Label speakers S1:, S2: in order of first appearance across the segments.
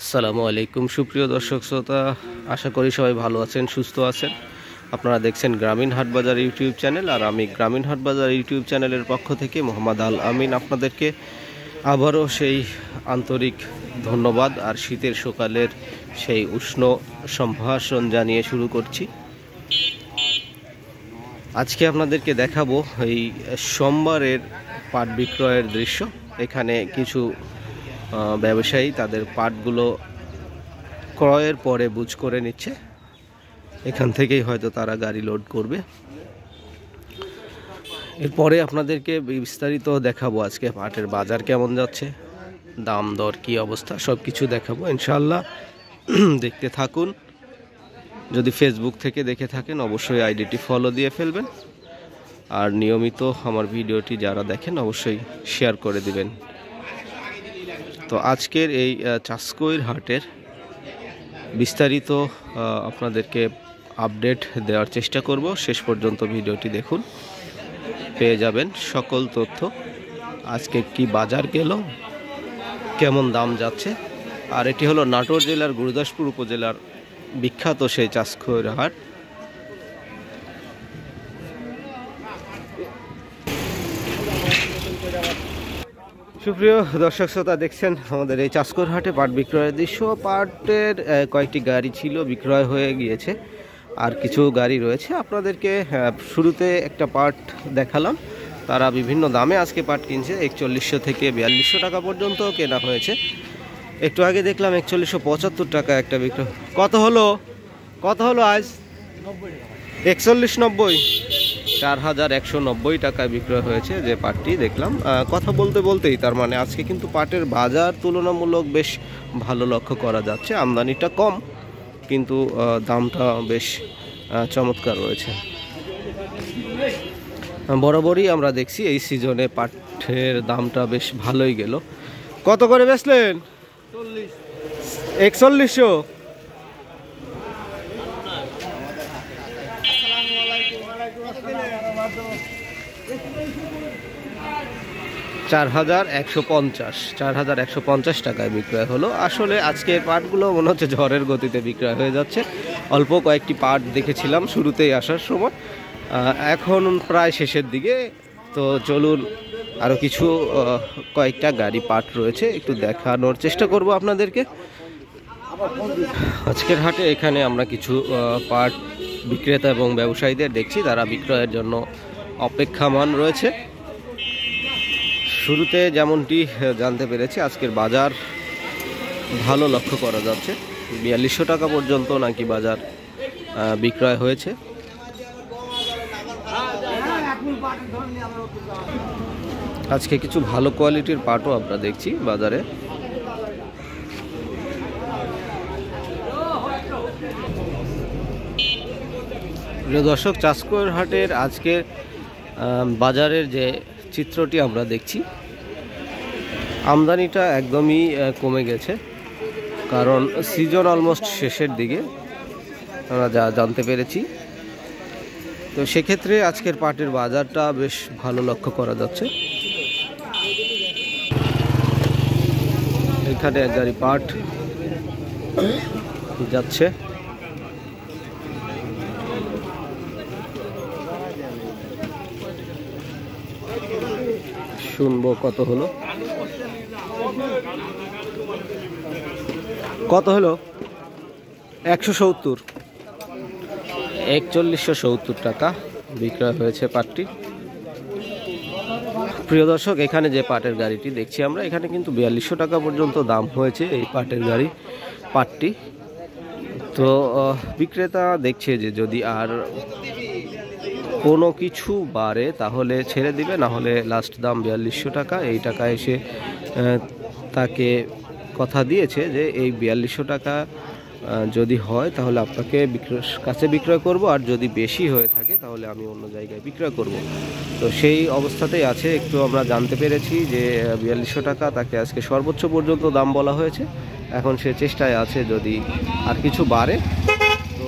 S1: আসসালামু আলাইকুম সুপ্রিয় দর্শক শ্রোতা, আশা করি সবাই ভালো আছেন, সুস্থ আছেন। আপনারা দেখছেন গ্রামীণ হাট বাজার ইউটিউব চ্যানেল, আর আমি গ্রামীণ হাট বাজার ইউটিউব চ্যানেলের পক্ষ থেকে মোহাম্মদ আল আমিন আপনাদেরকে আবারও সেই আন্তরিক ধন্যবাদ আর শীতের সকালের সেই উষ্ণ সম্ভাষণ জানিয়ে শুরু করছি। আজকে আপনাদেরকে দেখাবো এই সোমবারের পাট বিক্রয়ের দৃশ্য। এখানে কিছু ব্যবসায়ী তাদের পাটগুলো ক্রয়ের পরে বুঝ করে নিচ্ছে, এখান থেকেই হয়তো তারা গাড়ি লোড করবে। এরপরে আপনাদেরকে বিস্তারিত দেখাবো আজকে পাটের বাজার কেমন যাচ্ছে, দাম দর কি অবস্থা, সব কিছু দেখাবো ইনশাআল্লাহ। দেখতে থাকুন। যদি ফেসবুক থেকে দেখে থাকেন অবশ্যই আইডিটি ফলো দিয়ে ফেলবেন, আর নিয়মিত আমার ভিডিওটি যারা দেখেন অবশ্যই শেয়ার করে দিবেন। তো আজকের এই চাষকৈর হাটের বিস্তারিত আপনাদেরকে আপডেট দেওয়ার চেষ্টা করব। শেষ পর্যন্ত ভিডিওটি দেখুন, পেয়ে যাবেন সকল তথ্য। আজকে কি বাজার গেল, কেমন দাম যাচ্ছে। আর এটি হলো নাটোর জেলার গুরুদাসপুর উপজেলার বিখ্যাত সেই চাষকৈর হাট। সুপ্রিয় দর্শক শ্রোতা, দেখছেন আমাদের এই চাষকৈর হাটে পাট বিক্রয়ের দৃশ্য। পাটের কয়েকটি গাড়ি ছিল, বিক্রয় হয়ে গিয়েছে, আর কিছু গাড়ি রয়েছে। আপনাদেরকে শুরুতে একটা পাট দেখালাম, তারা বিভিন্ন দামে আজকে পাট কিনছে। 4100 থেকে 4200 টাকা পর্যন্ত কেনা হয়েছে। একটু আগে দেখলাম 4175 টাকা একটা বিক্রয়। কত হলো আজ? 4190, 4190 টাকায় বিক্রয় হয়েছে যে পাটটি দেখলাম। কথা বলতে বলতেই তার মানে আজকে কিন্তু পাটের বাজার তুলনামূলক বেশ ভালো লক্ষ্য করা যাচ্ছে। আমদানিটা কম, কিন্তু দামটা বেশ চমৎকার রয়েছে। বরাবরই আমরা দেখছি এই সিজনে পাটের দামটা বেশ ভালোই গেল। কত করে বেচলেন? 4100। 4150 টাকায় বিক্রয় হলো। আসলে আজকে পাটগুলো মনে হচ্ছে ঝড়ের গতিতে বিক্রয় হয়ে যাচ্ছে। অল্প কয়েকটি পাট দেখেছিলাম শুরুতেই আসার সময়, এখন প্রায় শেষের দিকে। তো চলুন, আরও কিছু কয়েকটা গাড়ি পাট রয়েছে, একটু দেখানোর চেষ্টা করব আপনাদেরকে আজকের হাটে। এখানে আমরা কিছু পাট বিক্রেতা এবং ব্যবসায়ীদের দেখছি, তারা বিক্রয়ের জন্য অপেক্ষামান রয়েছে। শুরুতে যেমনটি জানতে পেরেছি আজকের বাজার ভালো লক্ষ্য করা যাচ্ছে। 4200 টাকা পর্যন্ত নাকি বাজার বিক্রয় হয়েছে। আজকে কিছু ভালো কোয়ালিটির পাটও আমরা দেখছি বাজারে। প্রিয় দর্শক, চাষকৈর হাটের আজকের বাজারের যে চিত্রটি আমরা দেখছি, আমদানিটা একদমই কমে গেছে, কারণ সিজন অলমোস্ট শেষের দিকে আমরা যা জানতে পেরেছি। তো সেক্ষেত্রে আজকের পাটের বাজারটা বেশ ভালো লক্ষ্য করা যাচ্ছে। এখানে এক গাড়ি পাট যাচ্ছে। শুনবো কত হলো। 170, 4170 টাকা বিক্রয় হয়েছে পাটটি। প্রিয় দর্শক, এখানে যে পাটের গাড়িটি দেখছি আমরা, এখানে কিন্তু 4200 টাকা পর্যন্ত দাম হয়েছে এই পাটের পাটটি। তো বিক্রেতা দেখছে যে যদি আর কোনো কিছু বাড়ে তাহলে ছেড়ে দিবে, না হলে লাস্ট দাম 4200 টাকা। এই টাকা এসে তাকে কথা দিয়েছে যে এই 4200 টাকা যদি হয় তাহলে আপনাকে কাছে বিক্রয় করব, আর যদি বেশি হয়ে থাকে তাহলে আমি অন্য জায়গায় বিক্রয় করব। তো সেই অবস্থাতেই আছে। একটু আমরা জানতে পেরেছি যে 4200 টাকা তাকে আজকে সর্বোচ্চ পর্যন্ত দাম বলা হয়েছে। এখন সে চেষ্টায় আছে যদি আর কিছু বাড়ে তো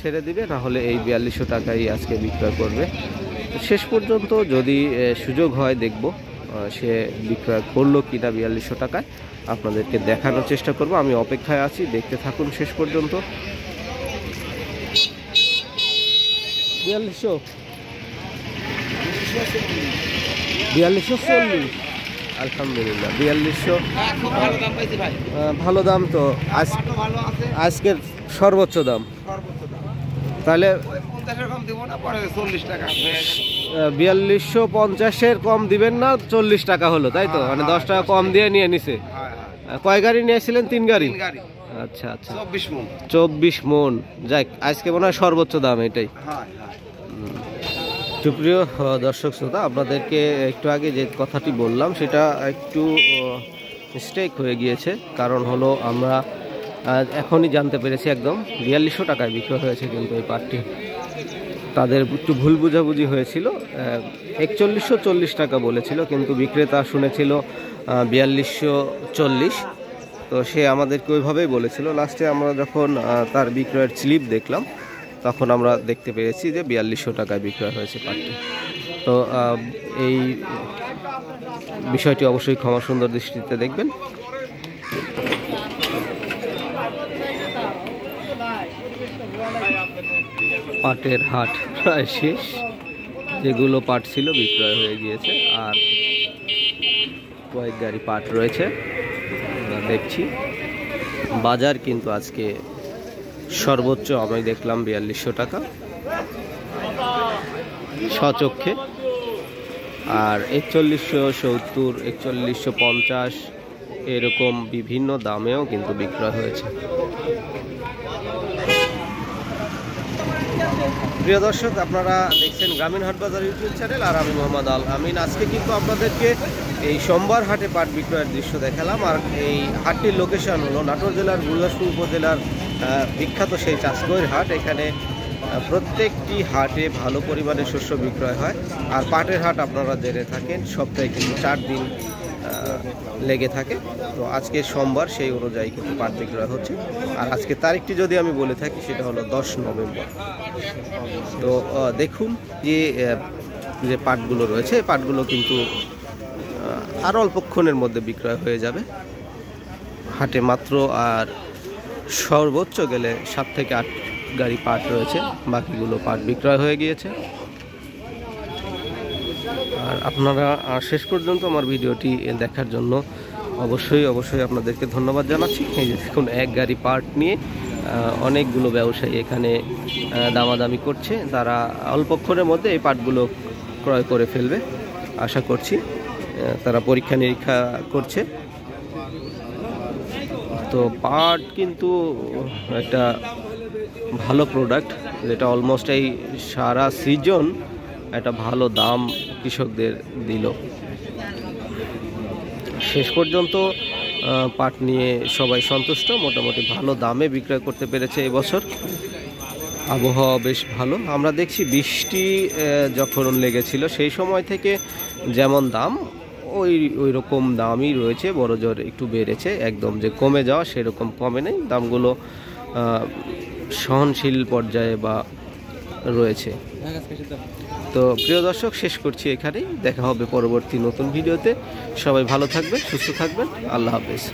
S1: ছেড়ে দিবে, না হলে এই 4200 টাকাই আজকে বিক্রয় করবে। শেষ পর্যন্ত যদি সুযোগ হয় দেখব সে বিক্রয় করলো কিনা 4200 টাকায় আপনাদেরকে দেখানোর চেষ্টা করব। আমি অপেক্ষায় আছি, দেখতে থাকুন শেষ পর্যন্ত। 4240 আলহামদুলিল্লাহ 4200 ভালো দাম তো। আজকের সর্বোচ্চ দাম তাহলে 4250-এর কম দিবেন না, 40 টাকা হলো তাই তো? মানে 10 টাকা কম দিয়ে নিয়ে নিছে। কয় গাড়ি নিয়েছিলেন? 3 গাড়ি। আচ্ছা আচ্ছা, 24 মন। যাক, আজকে মনে হয় সর্বোচ্চ দাম এটাই। সুপ্রিয় দর্শক শ্রোতা, আপনাদেরকে একটু আগে যে কথাটি বললাম সেটা একটু মিস্টেক হয়ে গিয়েছে। কারণ হলো আমরা এখনই জানতে পেরেছি একদম 4200 টাকায় বিক্রয় হয়েছে, কিন্তু এই পাটটি তাদের একটু ভুল বুঝাবুঝি হয়েছিল। 4140 টাকা বলেছিল, কিন্তু বিক্রেতা শুনেছিল 4240। তো সে আমাদেরকে ওইভাবেই বলেছিল। লাস্টে আমরা যখন তার বিক্রয়ের স্লিপ দেখলাম তখন আমরা দেখতে পেরেছি যে 4200 টাকায় বিক্রয় হয়েছে পাটটি। তো এই বিষয়টি অবশ্যই ক্ষমা সুন্দর দৃষ্টিতে দেখবেন। পাটের হাট প্রায় শেষ, যেগুলো পাট ছিল বিক্রয় হয়ে গিয়েছে, আর কয়েক গাড়ি পাট রয়েছে আমরা দেখছি। বাজার কিন্তু আজকে সর্বোচ্চ আমি দেখলাম 4200 টাকা স্বচক্ষে, আর 4170, 4150 এরকম বিভিন্ন দামেও কিন্তু বিক্রয় হয়েছে। প্রিয় দর্শক, আপনারা দেখছেন গ্রামীণ হাট বাজার ইউটিউব চ্যানেল, আর আমি মোহাম্মদ আল আমিন। আজকে কিন্তু আপনাদেরকে এই সোমবার হাটে পাট বিক্রয়ের দৃশ্য দেখালাম। আর এই হাটটির লোকেশন হলো নাটোর জেলার গুরুদাসপুর উপজেলার বিখ্যাত সেই চাষকৈর হাট। এখানে প্রত্যেকটি হাটে ভালো পরিমাণে শস্য বিক্রয় হয়। আর পাটের হাট আপনারা জেনে থাকেন সপ্তাহে কিন্তু 4 দিন লেগে থাকে। তো আজকে সোমবার, সেই অনুযায়ী কিন্তু পাট বিক্রয় হচ্ছে। আর আজকে তারিখটি যদি আমি বলে থাকি সেটা হলো 10 নভেম্বর। তো দেখুন যে পাটগুলো রয়েছে, এই পাটগুলো কিন্তু আর অল্পক্ষণের মধ্যে বিক্রয় হয়ে যাবে হাটে মাত্র। আর সর্বোচ্চ গেলে 7 থেকে 8 গাড়ি পাট রয়েছে, বাকিগুলো পাট বিক্রয় হয়ে গিয়েছে। আর আপনারা শেষ পর্যন্ত আমার ভিডিওটি দেখার জন্য অবশ্যই আপনাদেরকে ধন্যবাদ জানাচ্ছি। এই যে দেখুন, এক গাড়ি পাট নিয়ে অনেকগুলো ব্যবসায়ী এখানে দামাদামি করছে। তারা অল্পক্ষণের মধ্যে এই পাটগুলো ক্রয় করে ফেলবে আশা করছি। তারা পরীক্ষা নিরীক্ষা করছে। তো পাট কিন্তু একটা ভালো প্রোডাক্ট, যেটা অলমোস্ট এই সারা সিজন একটা ভালো দাম কৃষকদের দিল। শেষ পর্যন্ত পাট নিয়ে সবাই সন্তুষ্ট, মোটামুটি ভালো দামে বিক্রয় করতে পেরেছে এবছর। আবহাওয়া বেশ ভালো। আমরা দেখছি বৃষ্টি যখন লেগেছিল সেই সময় থেকে যেমন দাম ওই রকম দামই রয়েছে, বড় জোর একটু বেড়েছে। একদম যে কমে যাওয়া সেরকম কমে নেই, দামগুলো সহনশীল পর্যায়ে বা রয়েছে। তো প্রিয় দর্শক, শেষ করছি এখানেই। দেখা হবে পরবর্তী নতুন ভিডিওতে। সবাই ভালো থাকবেন, সুস্থ থাকবেন। আল্লাহ হাফেজ।